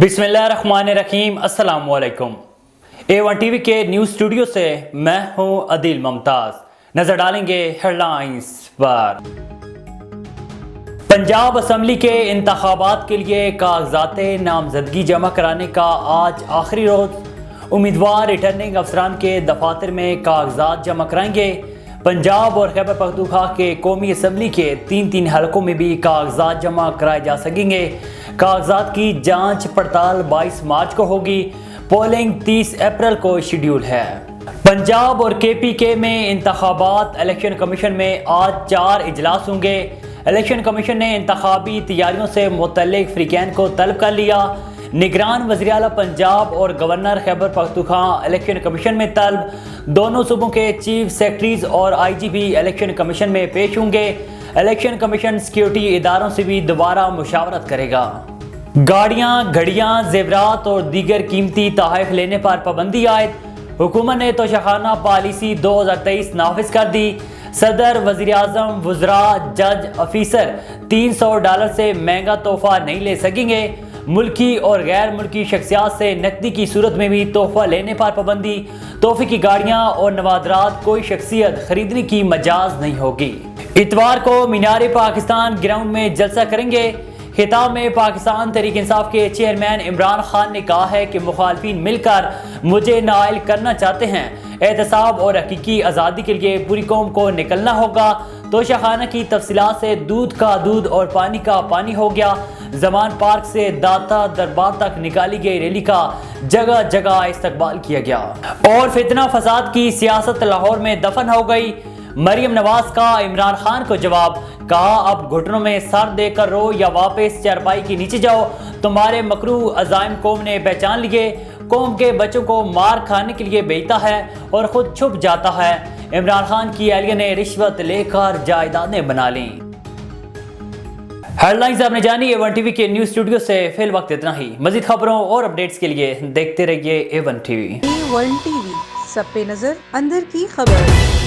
बिस्मिल्लाहिर्रहमानिर्रहीम। अस्सलाम वालेकुम। A1 टीवी के न्यूज़ स्टूडियो से मैं हूं अदील मुमताज़। नजर डालेंगे हेडलाइंस पर। पंजाब असम्बली के इंतखाबात के लिए कागजात नामजदगी जमा कराने का आज आखिरी रोज़। उम्मीदवार रिटर्निंग अफसरान के दफातर में कागजात जमा कराएंगे। पंजाब और खैबर पख्तूनख्वा के कौमी असम्बली के 3 हलकों में भी कागजात जमा कराए जा सकेंगे। कागजात की जांच पड़ताल 22 मार्च को होगी। पोलिंग 30 अप्रैल को शेड्यूल है। पंजाब और KPK में इंतखाबात। इलेक्शन कमीशन में आज 4 इजलास होंगे। इलेक्शन कमीशन ने इंतखाबी तैयारियों से मुतल्लिक फ्रीकैन को तलब कर लिया। निगरान वज़ीर आला पंजाब और governor Khyber Pakhtunkhwa election commission में तलब। दोनों सूबों के चीफ सेक्रेटरीज और IGP इलेक्शन कमीशन में पेश होंगे। इलेक्शन कमीशन सिक्योरिटी इदारों से भी दोबारा मुशावरत करेगा। गाड़ियाँ, घड़ियाँ, जेवरात और दीगर कीमती तोहफ़े लेने पर पाबंदी आयद। हुकूमत ने तोशाखाना पॉलिसी 2023 नाफिज कर दी। सदर, वज़ीर आज़म, वज़रा, जज, ऑफिसर $300 से महंगा तोहफा नहीं ले सकेंगे। मुल्की और गैर मुल्की शख्सियात से नकदी की सूरत में भी तोहफा लेने पर पाबंदी। तोहफे की गाड़ियाँ और नवादरात कोई शख्सियत खरीदने की मजाज नहीं होगी। इतवार को मीनार पाकिस्तान ग्राउंड में जलसा करेंगे। खिताब में पाकिस्तान तहरीक इंसाफ के चेयरमैन इमरान खान ने कहा है कि मुखालफिन मिलकर मुझे नाअहल करना चाहते हैं। एहतसाब और हकीकी आज़ादी के लिए पूरी कौम को निकलना होगा। तोशाखाना की तफसीलात से दूध का दूध और पानी का पानी हो गया। जमान पार्क से दाता दरबार तक निकाली गई रैली का जगह जगह इस्तकबाल किया गया। और फितना फसाद की सियासत लाहौर में दफन हो गई। मरियम नवाज का इमरान खान को जवाब। कहा, अब घुटनों में सर देकर रो या वापस चारपाई के नीचे जाओ। तुम्हारे मकरू अजाइम कौम ने पहचान लिए। कौम के बच्चों को मार खाने के लिए भेजता है और खुद छुप जाता है। इमरान खान की एहलिया ने रिश्वत लेकर जायदादें बना ली। हेडलाइंस आपने जानी। A1 टीवी के न्यूज़ स्टूडियो से फिल वक्त इतना ही। मजीद खबरों और अपडेट्स के लिए देखते रहिए A1 टीवी। A1 टीवी, सब पे नजर, अंदर की खबर।